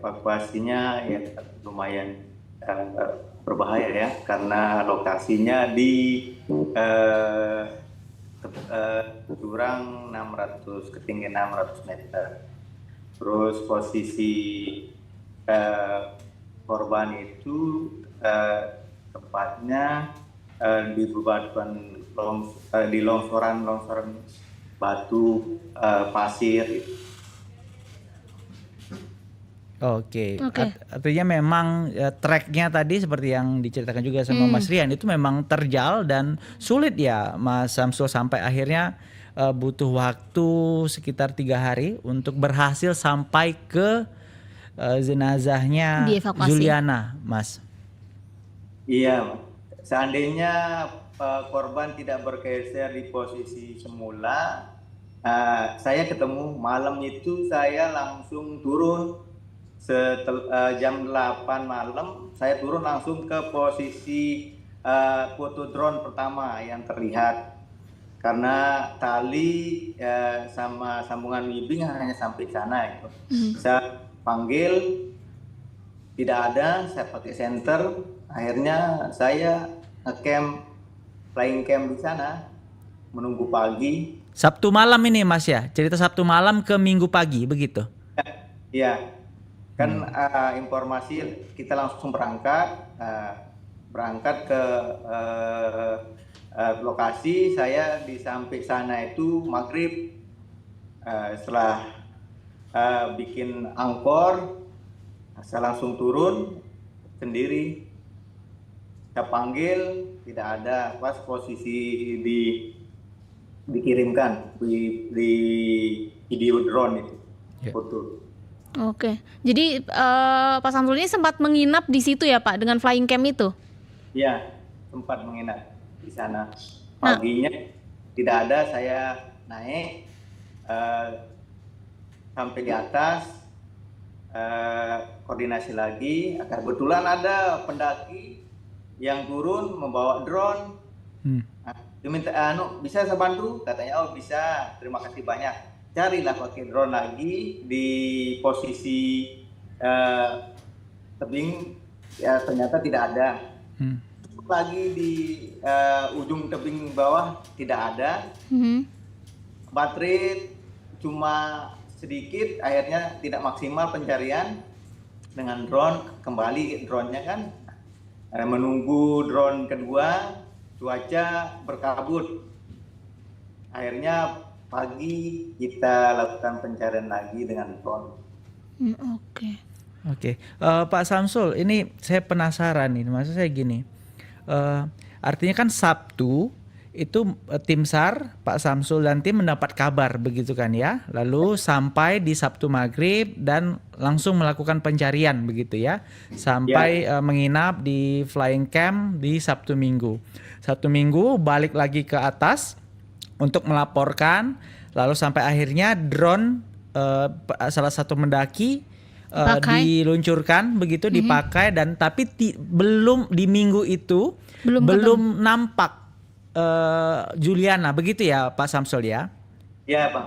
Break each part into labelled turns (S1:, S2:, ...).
S1: evakuasinya ya lumayan berbahaya ya, karena lokasinya di eh, jurang 600, ketinggian 600 meter. Terus posisi korban itu tempatnya di bebatuan di longsoran batu, pasir gitu.
S2: Oke. Artinya memang treknya tadi seperti yang diceritakan juga sama Mas Rian itu memang terjal dan sulit ya Mas Samsul, sampai akhirnya butuh waktu sekitar 3 hari untuk berhasil sampai ke jenazahnya
S3: Dievakuasi.
S2: Juliana, Mas.
S1: Iya, seandainya korban tidak bergeser di posisi semula, saya ketemu malam itu, saya langsung turun jam 8 malam, saya turun langsung ke posisi foto drone pertama yang terlihat, karena tali sama sambungan weaving hanya sampai sana itu. Saya panggil tidak ada, saya pakai senter, akhirnya saya ngecamp, flying camp di sana menunggu pagi.
S2: Sabtu malam ini Mas ya, cerita Sabtu malam ke Minggu pagi begitu?
S1: Iya, kan informasi kita langsung berangkat ke lokasi. Saya sampai sana itu maghrib. Setelah bikin angkor, saya langsung turun sendiri. Saya panggil, tidak ada, pas posisi dikirimkan di video drone itu, foto.
S3: Oke, jadi Pak Samsul ini sempat menginap di situ ya Pak, dengan flying camp itu?
S1: Iya, sempat menginap di sana. Paginya tidak ada, saya naik sampai di atas, koordinasi lagi. Kebetulan ada pendaki yang turun membawa drone. Dia minta, bisa saya bantu? Katanya, oh bisa, terima kasih banyak. Carilah pakai drone lagi di posisi tebing, ya ternyata tidak ada. Lagi di ujung tebing bawah tidak ada. Baterai cuma sedikit, akhirnya tidak maksimal pencarian dengan drone. Kembali drone-nya kan menunggu drone kedua, cuaca berkabut. Akhirnya pagi kita lakukan pencarian lagi dengan drone.
S2: Oke. Pak Samsul, ini saya penasaran nih, maksud saya gini, artinya kan Sabtu itu tim SAR, Pak Samsul dan tim mendapat kabar begitu kan ya, lalu sampai di Sabtu maghrib dan langsung melakukan pencarian begitu ya, sampai menginap di flying camp di Sabtu Minggu balik lagi ke atas untuk melaporkan, lalu sampai akhirnya drone salah satu mendaki diluncurkan begitu, dipakai, dan tapi belum di minggu itu belum nampak Juliana begitu ya Pak Samsul ya?
S1: Iya Pak.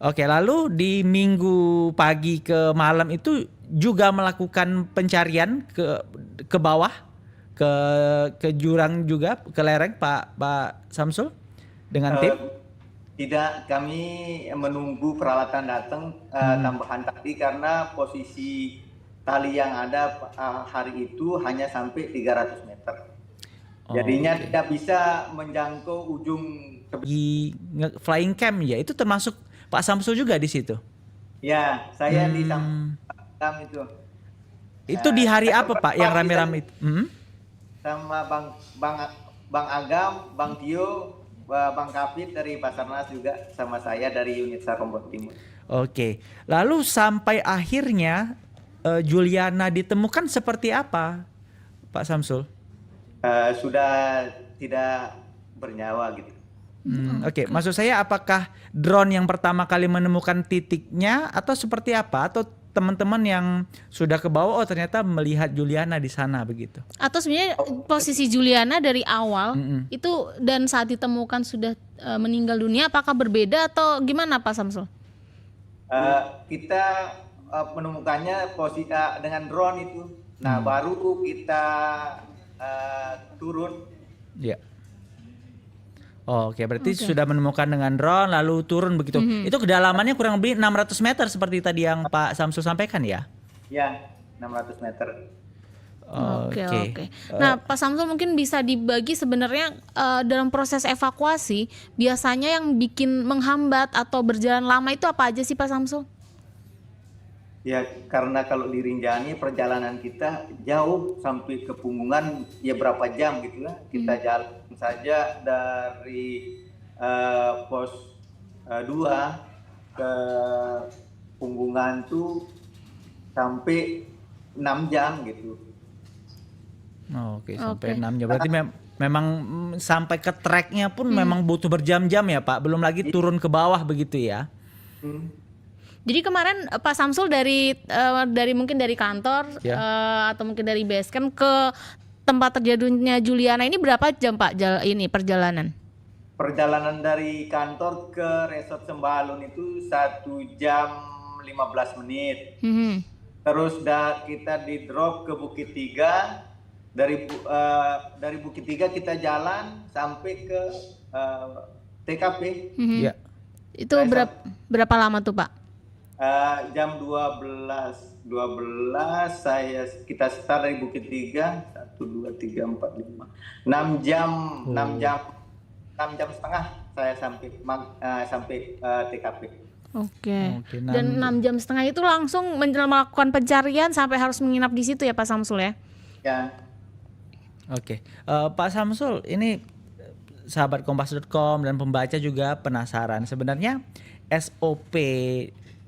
S2: Oke, lalu di minggu pagi ke malam itu juga melakukan pencarian ke bawah, ke jurang juga, ke lereng Pak Samsul dengan tim?
S1: Tidak, kami menunggu peralatan datang tambahan tadi, karena posisi tali yang ada hari itu hanya sampai 300 meter. Jadinya tidak bisa menjangkau ujung
S2: di flying camp ya, itu termasuk Pak Samsul juga di situ?
S1: Ya, saya di camp itu.
S2: Itu di hari apa Pak yang rame-rame itu?
S1: Sama Bang Agam, Bang Tio, Bang Kapit dari Basarnas juga, sama saya dari unit SAR Lombok Timur.
S2: Oke, lalu sampai akhirnya Juliana ditemukan seperti apa Pak Samsul?
S1: Sudah tidak bernyawa gitu.
S2: Oke, maksud saya apakah drone yang pertama kali menemukan titiknya atau seperti apa? Atau teman-teman yang sudah ke bawah ternyata melihat Juliana di sana begitu?
S3: Atau sebenarnya posisi Juliana dari awal itu dan saat ditemukan sudah meninggal dunia, apakah berbeda atau gimana Pak Samsul?
S1: Kita menemukannya dengan drone itu. Nah, baru kita turun.
S2: Ya. Oke, berarti sudah menemukan dengan drone lalu turun begitu. Itu kedalamannya kurang lebih 600 meter seperti tadi yang Pak Samsul sampaikan ya?
S1: Ya, 600 meter.
S3: Oke. Nah, Pak Samsul mungkin bisa dibagi sebenarnya dalam proses evakuasi biasanya yang bikin menghambat atau berjalan lama itu apa aja sih Pak Samsul?
S1: Ya, karena kalau di Rinjani perjalanan kita jauh sampai ke Punggungan ya berapa jam gitu lah. Kita jalan saja dari pos 2 ke Punggungan tuh sampai 6 jam gitu.
S2: Oke, sampai 6 jam. Berarti memang sampai ke treknya pun memang butuh berjam-jam ya Pak. Belum lagi turun ke bawah begitu ya.
S3: Jadi kemarin Pak Samsul dari mungkin dari kantor atau mungkin dari base camp ke tempat terjadinya Juliana ini berapa jam Pak ini perjalanan?
S1: Perjalanan dari kantor ke Resort Sembalun itu 1 jam 15 menit. Terus kita di drop ke Bukit Tiga. Dari Bukit Tiga kita jalan sampai ke TKP.
S2: Iya.
S3: Itu berapa lama tuh Pak?
S1: Jam 12 kita start dari Bukit Tiga 1 2 3 4 5 6 jam 6 jam setengah saya sampai TKP.
S3: Oke. Dan 6 jam setengah itu langsung melakukan pencarian sampai harus menginap di situ ya Pak Samsul ya?
S1: Ya.
S2: Oke. Pak Samsul, ini sahabat kompas.com dan pembaca juga penasaran sebenarnya SOP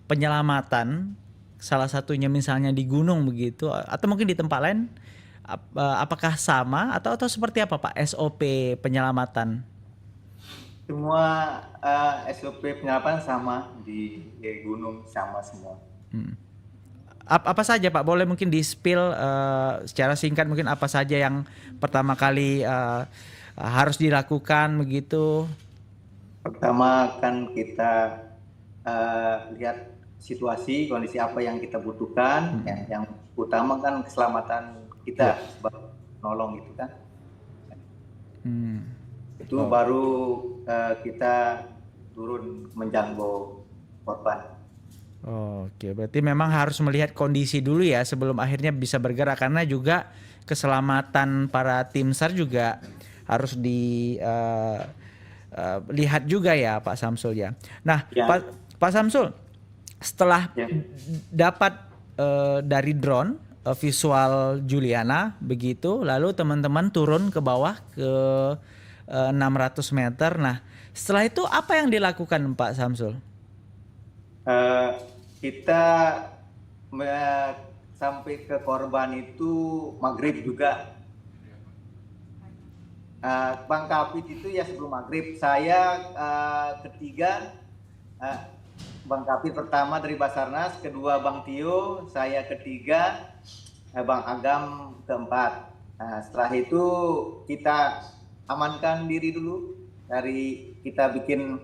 S2: penyelamatan salah satunya misalnya di gunung begitu atau mungkin di tempat lain apakah sama atau seperti apa Pak SOP penyelamatan?
S1: Semua SOP penyelamatan sama di gunung sama semua.
S2: Apa saja Pak? Boleh mungkin di-spill secara singkat mungkin apa saja yang pertama kali harus dilakukan begitu?
S1: Pertama kan kita lihat situasi, kondisi apa yang kita butuhkan. Yang utama kan keselamatan kita sebagai penolong gitu kan. Itu baru kita turun menjangkau korban.
S2: Oke, berarti memang harus melihat kondisi dulu ya sebelum akhirnya bisa bergerak karena juga keselamatan para tim SAR juga harus dilihat juga ya Pak Samsul ya. Nah, Pak Samsul, setelah dapat dari drone visual Juliana begitu, lalu teman-teman turun ke bawah ke 600 meter. Nah, setelah itu apa yang dilakukan Pak Samsul?
S1: Kita sampai ke korban itu maghrib juga. Bang Kapit itu ya sebelum maghrib. Saya ketiga, Bang Kapit pertama dari Basarnas, kedua Bang Tio, saya ketiga, Bang Agam keempat. Nah, setelah itu kita amankan diri dulu, kita bikin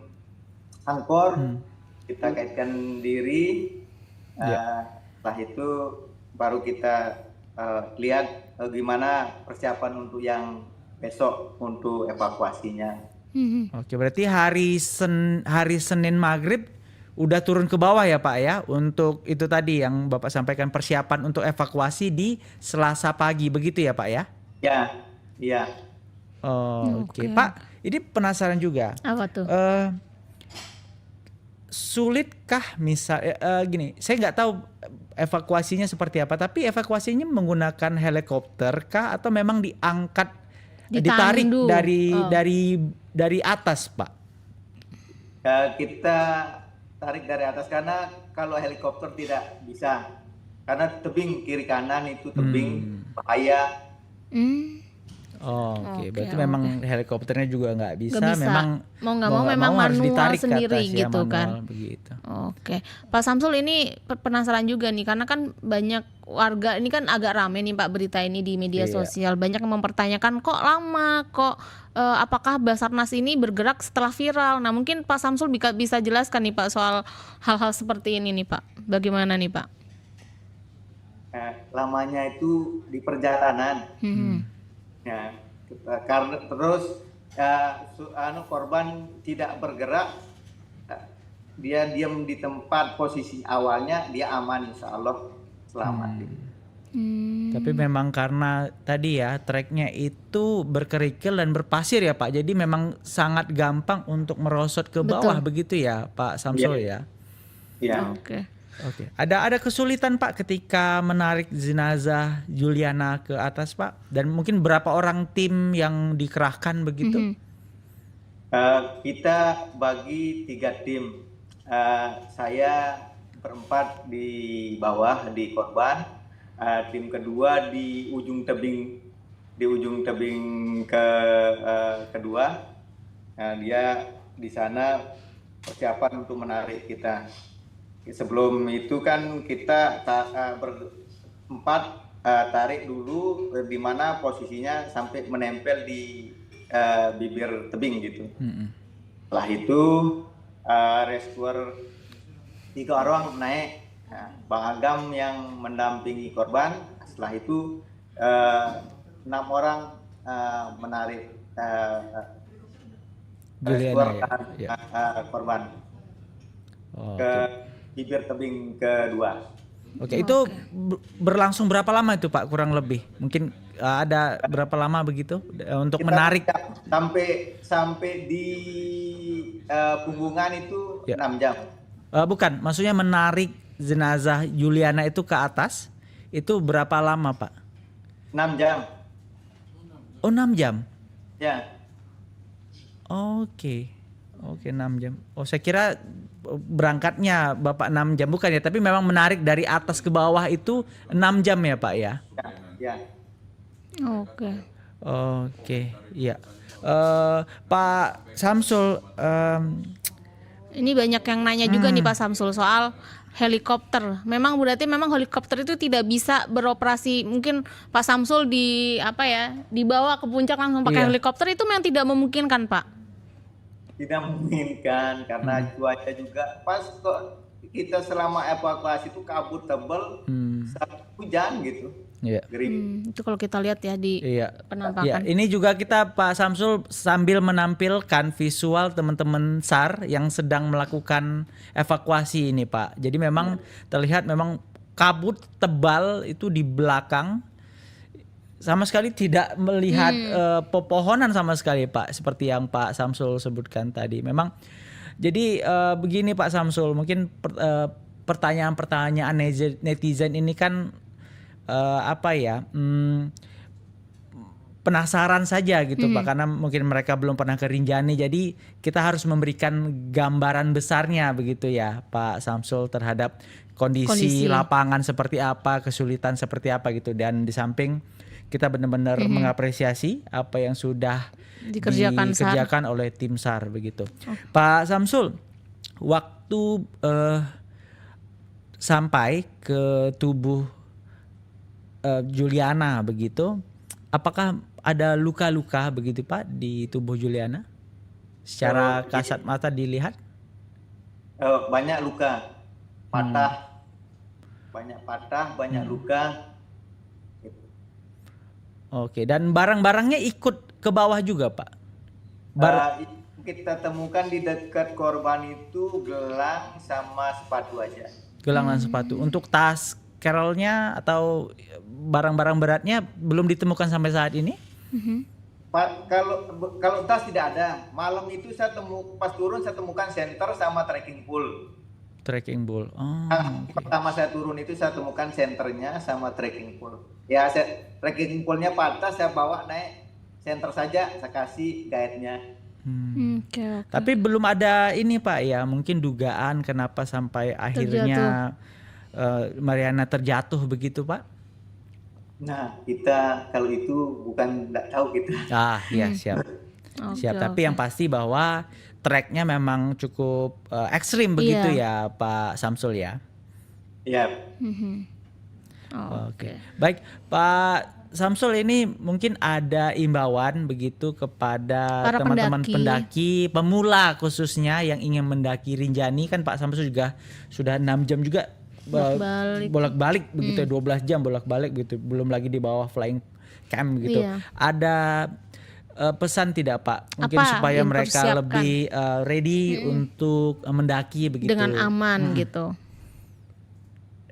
S1: angkor, kita kaitkan diri. Setelah itu baru kita lihat gimana persiapan untuk yang besok untuk evakuasinya.
S2: Oke, berarti hari Senin maghrib udah turun ke bawah ya Pak ya untuk itu tadi yang Bapak sampaikan persiapan untuk evakuasi di Selasa pagi begitu ya Pak ya?
S1: Ya, iya.
S2: Oke. Pak, ini penasaran juga.
S3: Apa tuh?
S2: Sulitkah gini, saya nggak tahu evakuasinya seperti apa, tapi evakuasinya menggunakan helikopter kah atau memang diangkat ditarik dari atas Pak?
S1: Kita tarik dari atas karena kalau helikopter tidak bisa karena tebing kiri kanan itu tebing bahaya.
S2: Oke, berarti memang helikopternya juga nggak bisa. Memang
S3: mau nggak mau memang
S2: harus
S3: manual
S2: ditarik
S3: sendiri
S2: ke atas,
S3: gitu
S2: ya,
S3: kan.
S2: Begitu.
S3: Oke, Pak Samsul ini penasaran juga nih karena kan banyak warga ini kan agak rame nih Pak berita ini di media sosial, banyak yang mempertanyakan kok lama, kok apakah Basarnas ini bergerak setelah viral. Nah mungkin Pak Samsul bisa jelaskan nih Pak soal hal-hal seperti ini nih Pak, bagaimana nih Pak?
S1: lamanya itu di perjalanan. Ya, karena terus korban tidak bergerak, dia diam di tempat posisi awalnya, dia aman, insya Allah selamat.
S2: Tapi memang karena tadi ya treknya itu berkerikil dan berpasir ya Pak, jadi memang sangat gampang untuk merosot ke bawah begitu ya Pak Samsul ya.
S1: Iya.
S3: Oke.
S2: Ada kesulitan Pak ketika menarik jenazah Juliana ke atas Pak, dan mungkin berapa orang tim yang dikerahkan begitu?
S1: Kita bagi 3 tim. Saya berempat di bawah di korban, tim kedua di ujung tebing kedua. Dia di sana persiapan untuk menarik kita. Sebelum itu kan kita berempat tarik dulu di mana posisinya sampai menempel di bibir tebing gitu. Setelah itu rescuer 3 orang naik, Bang Agam yang mendampingi korban. Setelah itu 6 orang menarik rescuer korban ke bibir tebing kedua.
S2: Oke, itu berlangsung berapa lama itu Pak kurang lebih? Mungkin ada berapa lama begitu untuk
S1: Kita
S2: menarik?
S1: Sampai di punggungan itu 6 jam.
S2: Bukan, maksudnya menarik jenazah Juliana itu ke atas itu berapa lama Pak?
S1: 6 jam.
S2: Oh 6 jam?
S1: Ya.
S2: Oke, 6 jam. Oh saya kira berangkatnya Bapak 6 jam, bukan ya, tapi memang menarik dari atas ke bawah itu 6 jam ya Pak ya?
S1: Ya.
S2: Oke, iya. Pak Samsul,
S3: Ini banyak yang nanya juga nih Pak Samsul soal helikopter. Memang berarti helikopter itu tidak bisa beroperasi. Mungkin Pak Samsul dibawa ke puncak langsung pakai helikopter, itu memang tidak memungkinkan Pak.
S1: Tidak memungkinkan karena cuaca juga pas kok kita selama evakuasi itu kabut tebal, hujan gitu.
S2: Iya.
S3: Itu kalau kita lihat ya di penampakan.
S2: Ya, ini juga kita Pak Samsul sambil menampilkan visual teman-teman SAR yang sedang melakukan evakuasi ini Pak. Jadi memang terlihat memang kabut tebal itu di belakang. Sama sekali tidak melihat pepohonan sama sekali Pak, seperti yang Pak Samsul sebutkan tadi. Memang jadi begini Pak Samsul, mungkin pertanyaan-pertanyaan netizen ini kan penasaran saja gitu Pak, karena mungkin mereka belum pernah ke Rinjani, jadi kita harus memberikan gambaran besarnya begitu ya Pak Samsul terhadap kondisi lapangan seperti apa, kesulitan seperti apa gitu, dan di samping kita benar-benar mengapresiasi apa yang sudah dikerjakan oleh tim SAR begitu. Pak Samsul, waktu sampai ke tubuh Juliana begitu, apakah ada luka-luka begitu Pak di tubuh Juliana? Secara kasat mata dilihat?
S1: Banyak luka, banyak luka.
S2: Oke, dan barang-barangnya ikut ke bawah juga Pak?
S1: Kita temukan di dekat korban itu gelang sama sepatu aja.
S2: Gelang dan sepatu. Untuk tas Carolnya atau barang-barang beratnya belum ditemukan sampai saat ini?
S1: Pak, kalau tas tidak ada. Malam itu pas turun saya temukan senter sama trekking pole.
S2: Trekking pole.
S1: Pertama saya turun itu saya temukan senternya sama trekking pole. Ya, trekking pole-nya patah, saya bawa naik senter saja, saya kasih guide-nya.
S3: Okay.
S2: Tapi belum ada ini Pak ya, mungkin dugaan kenapa sampai akhirnya Mariana terjatuh begitu Pak?
S1: Nah, kita kalau itu bukan tidak tahu kita.
S2: Iya siap. Siap. Tapi yang pasti bahwa treknya memang cukup ekstrim begitu ya Pak Samsul ya.
S1: Iya.
S2: Oke. Baik Pak Samsul, ini mungkin ada imbauan begitu kepada
S3: para
S2: teman-teman pendaki pemula khususnya yang ingin mendaki Rinjani, kan Pak Samsul juga sudah 6 jam juga
S3: Bolak-balik.
S2: bolak-balik begitu ya, 12 jam bolak-balik gitu, belum lagi di bawah flying camp gitu.
S3: Iya.
S2: Ada pesan tidak Pak mungkin
S3: Apa
S2: supaya
S3: yang
S2: mereka
S3: dipersiapkan?
S2: lebih ready untuk mendaki begitu
S3: Dengan aman gitu.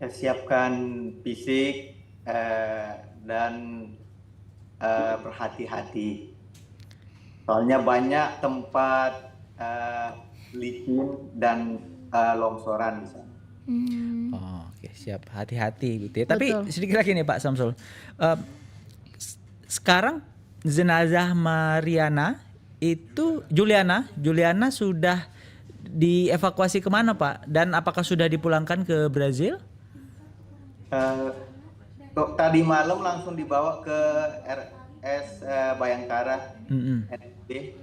S1: Siapkan fisik dan berhati-hati. Soalnya banyak tempat licin dan longsoran di sana.
S2: Oh, oke, siap, hati-hati gitu ya. Tapi
S3: Betul.
S2: sedikit lagi nih Pak Samsul. Sekarang jenazah Juliana sudah dievakuasi kemana Pak? Dan apakah sudah dipulangkan ke Brazil?
S1: Tadi malam langsung dibawa ke RS Bayangkara NSD.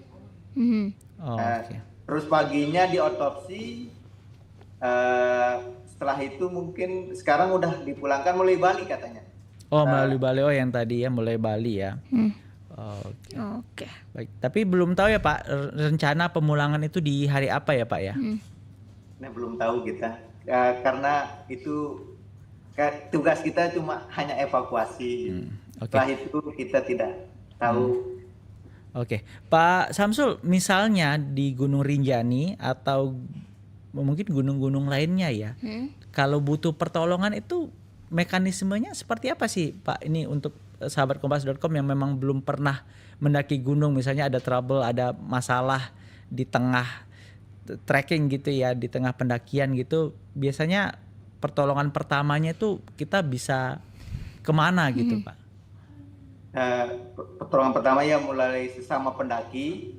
S2: Oh, oke.
S1: Terus paginya diotopsi. Setelah itu mungkin sekarang udah dipulangkan mulai Bali katanya.
S2: Oh, melalui Bali. Oh, yang tadi ya mulai Bali ya. Oke.
S3: Oke.
S2: Baik, tapi belum tahu ya Pak rencana pemulangan itu di hari apa ya Pak ya?
S1: Nah, belum tahu kita. Karena itu tugas kita cuma hanya evakuasi.
S2: Oke.
S1: Setelah itu kita tidak tahu.
S2: Oke, Pak Samsul, misalnya di Gunung Rinjani atau mungkin gunung-gunung lainnya ya, kalau butuh pertolongan itu mekanismenya seperti apa sih Pak? Ini untuk sahabat kompas.com yang memang belum pernah mendaki gunung, misalnya ada trouble, ada masalah di tengah trekking gitu ya, di tengah pendakian gitu, biasanya pertolongan pertamanya itu kita bisa kemana gitu Pak?
S1: Pertolongan pertama ya mulai sesama pendaki.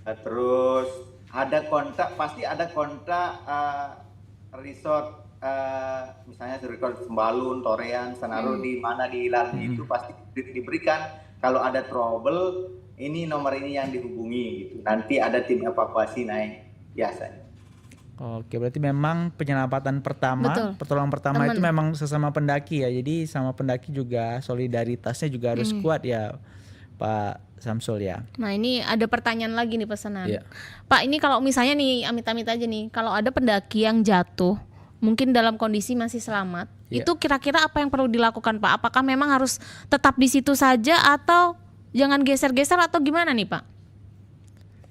S1: Terus ada kontak, pasti ada kontak resort, misalnya resort Sembalun, Torean, Senaru, di mana di Lalni itu pasti diberikan. Kalau ada trouble, ini nomor ini yang dihubungi gitu. Nanti ada tim evakuasi naik biasanya.
S2: Oke, berarti memang penyelamatan pertama,
S3: Betul.
S2: pertolongan pertama itu memang sesama pendaki ya. Jadi sama pendaki juga solidaritasnya juga harus kuat ya, Pak Samsul ya.
S3: Nah ini ada pertanyaan lagi nih pesanan.
S2: Iya.
S3: Pak, ini kalau misalnya nih amit-amit aja nih, kalau ada pendaki yang jatuh, mungkin dalam kondisi masih selamat,
S2: Iya.
S3: itu kira-kira apa yang perlu dilakukan Pak? Apakah memang harus tetap di situ saja atau jangan geser-geser atau gimana nih Pak?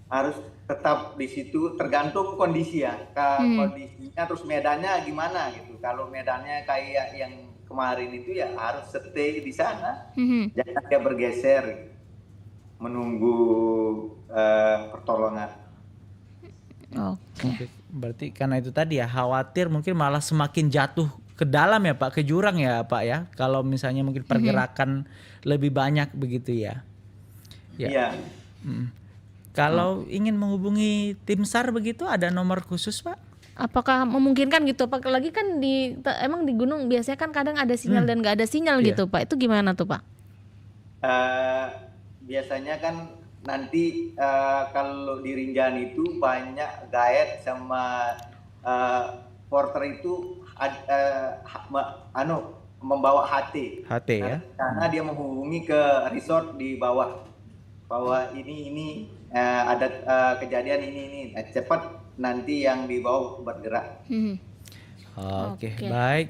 S1: Harus tetap di situ, tergantung kondisi ya. Kondisinya terus medannya gimana gitu. Kalau medannya kayak yang kemarin itu ya harus stay di sana. Jangan dia bergeser gitu. Menunggu pertolongan.
S3: Oke.
S2: Berarti karena itu tadi ya, khawatir mungkin malah semakin jatuh ke dalam ya Pak, ke jurang ya Pak ya. Kalau misalnya mungkin pergerakan lebih banyak begitu ya.
S1: Iya.
S2: Kalau ingin menghubungi tim SAR begitu ada nomor khusus Pak?
S3: Apakah memungkinkan gitu? Apalagi kan emang di gunung biasanya kan kadang ada sinyal dan nggak ada sinyal gitu Pak. Itu gimana tuh Pak?
S1: Biasanya kan nanti kalau di Rinjani itu banyak guide sama porter itu membawa HT.
S2: HT ya.
S1: Karena dia menghubungi ke resort di bawah. Bahwa ini ada kejadian ini. Cepat nanti yang di bawah bergerak.
S2: Oke,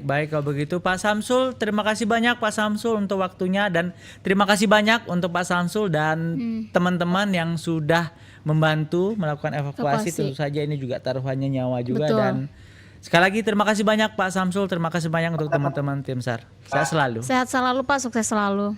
S2: baik kalau begitu Pak Samsul, terima kasih banyak Pak Samsul untuk waktunya dan terima kasih banyak untuk Pak Samsul dan teman-teman yang sudah membantu melakukan evakuasi. Tentu saja ini juga taruhannya nyawa juga.
S3: Betul.
S2: Dan sekali lagi terima kasih banyak Pak Samsul, terima kasih banyak untuk teman-teman tim SAR. Sehat selalu.
S3: Sehat selalu Pak, sukses selalu.